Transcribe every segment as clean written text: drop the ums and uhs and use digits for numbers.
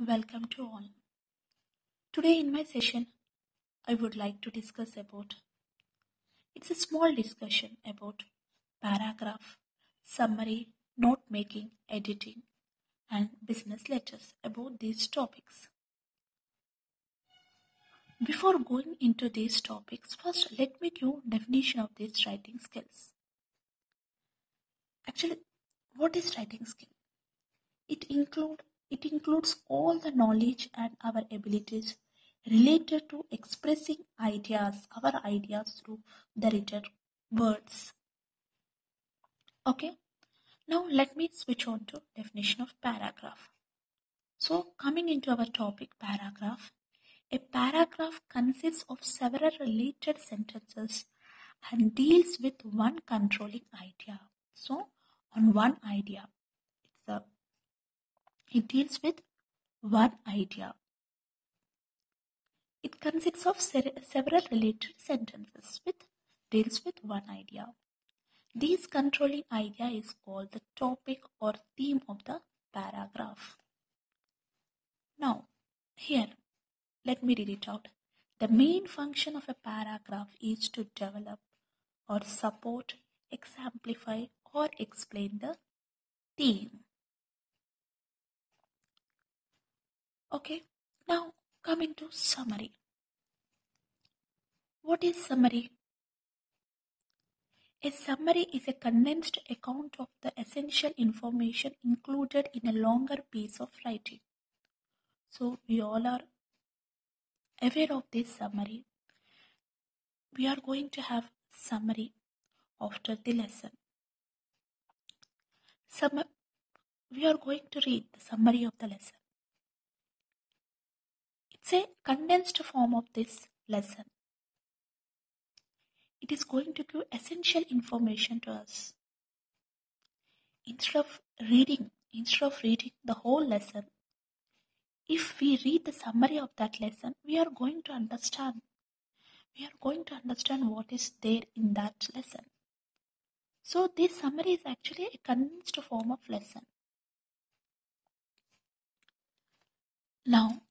Welcome to all. Today in my session, I would like to discuss about it's a small discussion about paragraph, summary, note making, editing, and business letters about these topics. Before going into these topics, first let me give definition of these writing skills. Actually, what is writing skill? It includes all the knowledge and our abilities related to expressing our ideas through the written words. Okay, now let me switch on to definition of paragraph. So coming into our topic paragraph, a paragraph consists of several related sentences and deals with one controlling idea. So on one idea, it deals with one idea. It consists of several related sentences with deals with one idea. This controlling idea is called the topic or theme of the paragraph. Now, here, let me read it out. The main function of a paragraph is to develop or support, exemplify, or explain the theme. Okay, now coming to summary. What is summary? A summary is a condensed account of the essential information included in a longer piece of writing. So we all are aware of this summary. We are going to have summary after the lesson. We are going to read the summary of the lesson. It's a condensed form of this lesson. It is going to give essential information to us. Instead of reading the whole lesson, if we read the summary of that lesson, we are going to understand what is there in that lesson. So this summary is actually a condensed form of lesson. Now,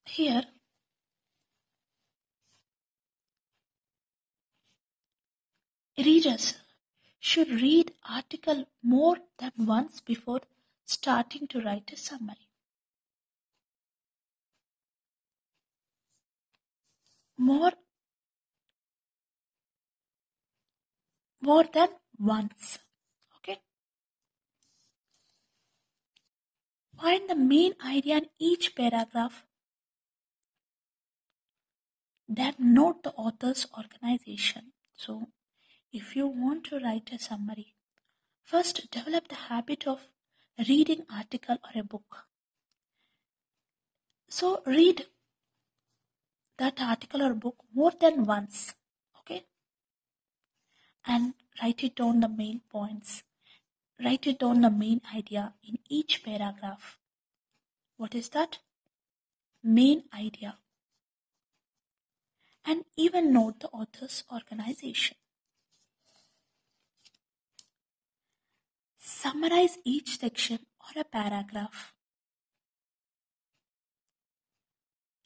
here, readers should read article more than once before starting to write a summary. More than once. Okay. Find the main idea in each paragraph. Then note the author's organization. So, if you want to write a summary, first develop the habit of reading article or a book. So, read that article or book more than once. Okay. And write it down the main points. Write it down the main idea in each paragraph. What is that? Main idea. And even note the author's organization. Summarize each section or a paragraph.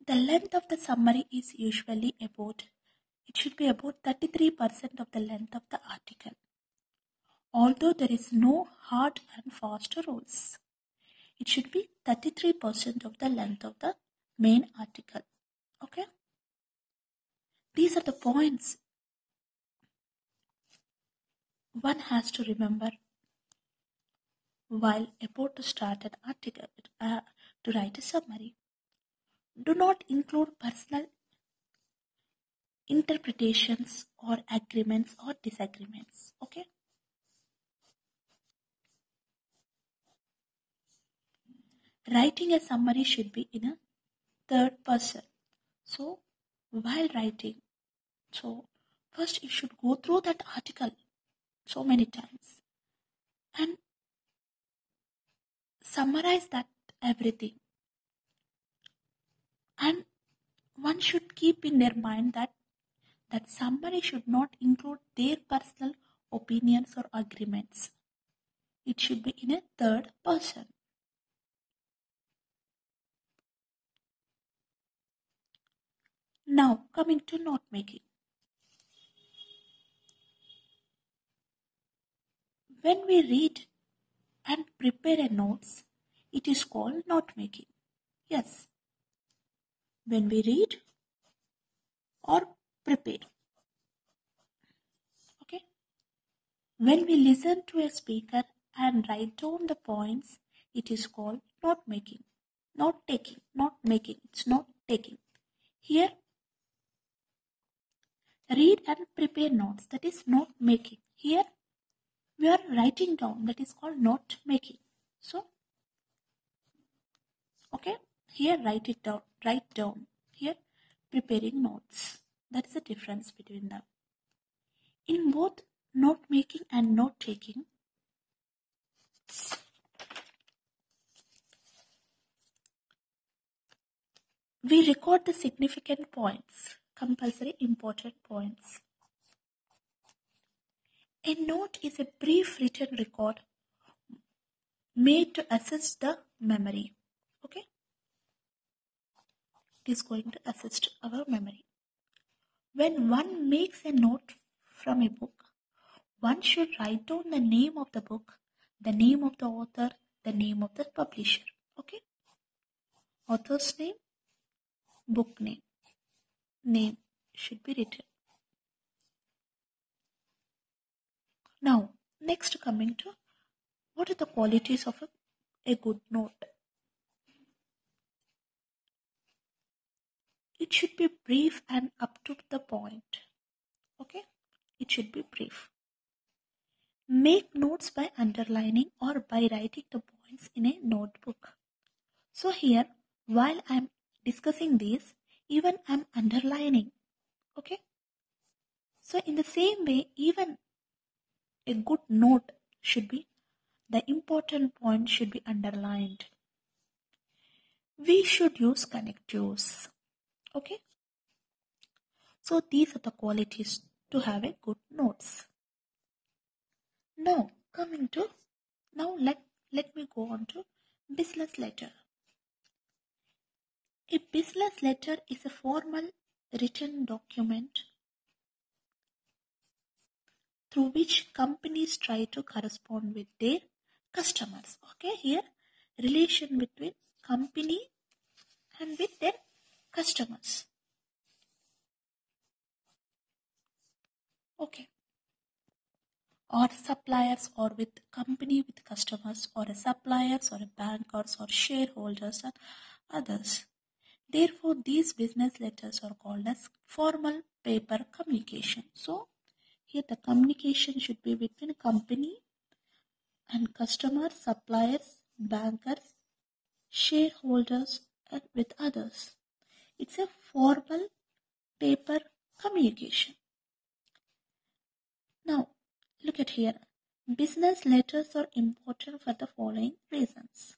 The length of the summary is usually it should be about 33% of the length of the article. Although there is no hard and fast rules, it should be 33% of the length of the main article. Okay? These are the points one has to remember while about to start an article to write a summary. Do not include personal interpretations or agreements or disagreements. Okay? Writing a summary should be in a third person. So, while writing, first you should go through that article so many times and summarize that everything. And one should keep in their mind that summary should not include their personal opinions or agreements. It should be in a third person. Now coming to note making. When we read and prepare a notes, it is called note making. Yes. When we read or prepare. Okay. When we listen to a speaker and write down the points, it is called note making. Not taking, not making. It's not taking. Here, read and prepare notes. That is note making. Here, we are writing down. That is called note making. So, okay. Here, write it down. Write down. Here, preparing notes. That is the difference between them. In both note making and note taking, we record the significant points, compulsory important points. A note is a brief written record made to assist the memory. Okay? It is going to assist our memory. When one makes a note from a book, one should write down the name of the book, the name of the author, the name of the publisher. Okay? Author's name, book name. Name should be written. Now, next coming to what are the qualities of a good note? It should be brief and up to the point. Okay? It should be brief. Make notes by underlining or by writing the points in a notebook. So here, while I'm discussing this, even I'm underlining. Okay? So in the same way, even a good note should be, the important point should be underlined. We should use connectives. Okay? So these are the qualities to have a good notes. Now let me go on to business letter. A business letter is a formal written document through which companies try to correspond with their customers. Okay, here relation between company and with their customers. Okay. Or suppliers, or with company with customers, or a suppliers, or a bankers, or shareholders, and others. Therefore, these business letters are called as formal paper communication. So, here the communication should be between company and customers, suppliers, bankers, shareholders, and with others. It's a formal paper communication. Now, look at here. Business letters are important for the following reasons.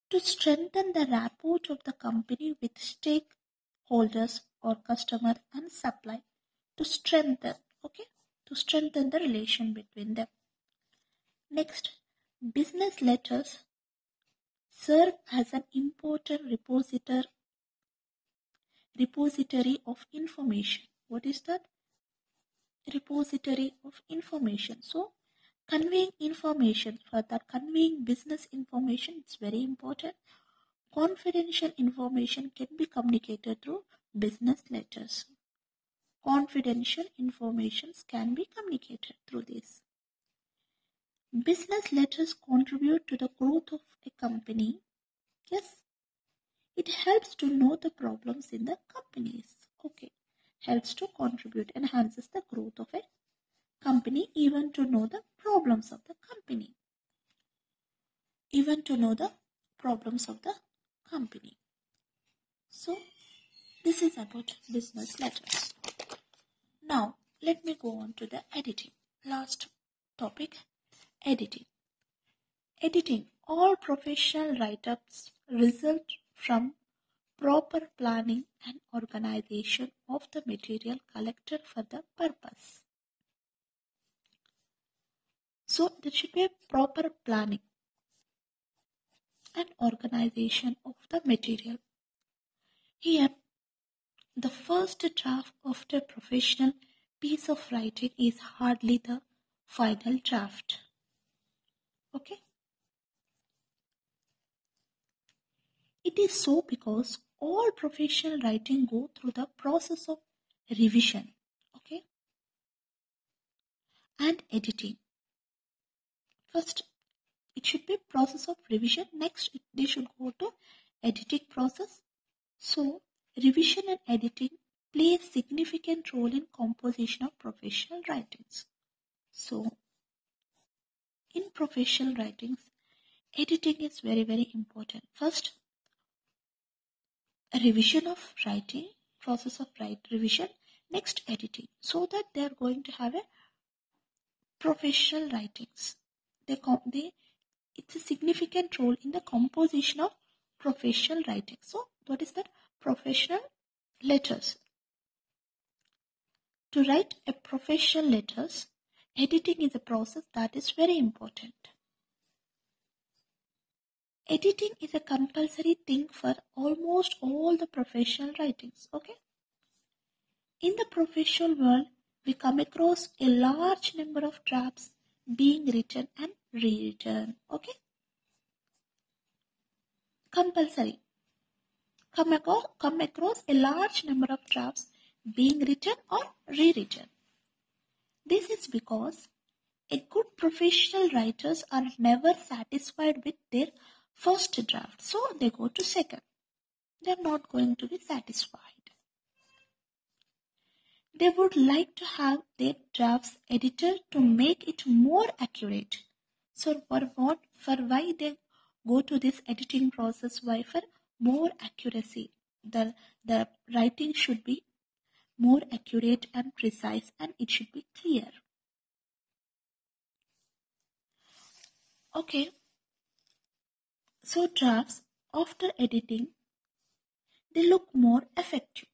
To strengthen the rapport of the company with stakeholders or customer and supply. To strengthen, okay? To strengthen the relation between them. Next, business letters serve as an important repository of information. What is that? Repository of information. So, conveying information, further conveying business information is very important. Confidential information can be communicated through business letters. Confidential information can be communicated through this. Business letters contribute to the growth of a company. Yes, it helps to know the problems in the companies. Okay, helps to contribute, enhances the growth of a company, even to know the problems of the company. Even to know the problems of the company. So, this is about business letters. Now, let me go on to the editing. Last topic, editing. Editing. All professional write-ups result from proper planning and organization of the material collected for the purpose. So, there should be a proper planning and organization of the material. Here, the first draft of the professional piece of writing is hardly the final draft. Okay? It is so because all professional writing go through the process of revision, okay, and editing. First, it should be process of revision. Next, they should go to editing process. So, revision and editing play a significant role in composition of professional writings. So, in professional writings, editing is very, very important. First, a revision of writing, process of revision, next editing, so that they are going to have a professional writings. It's a significant role in the composition of professional writing. So what is that? Professional letters. To write a professional letters, editing is a process that is very important. Editing is a compulsory thing for almost all the professional writings. Okay. In the professional world, we come across a large number of drafts being written and rewritten. Okay. Compulsory. Come across a large number of drafts being written or rewritten. This is because a good professional writers are never satisfied with their first draft, so they go to second. They are not going to be satisfied. They would like to have their drafts edited to make it more accurate. So for why they go to this editing process? Why? For more accuracy. The writing should be more accurate and precise, and it should be clear. Okay. So drafts after editing, they look more effective.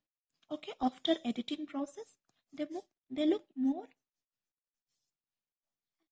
Okay, after editing process, they look more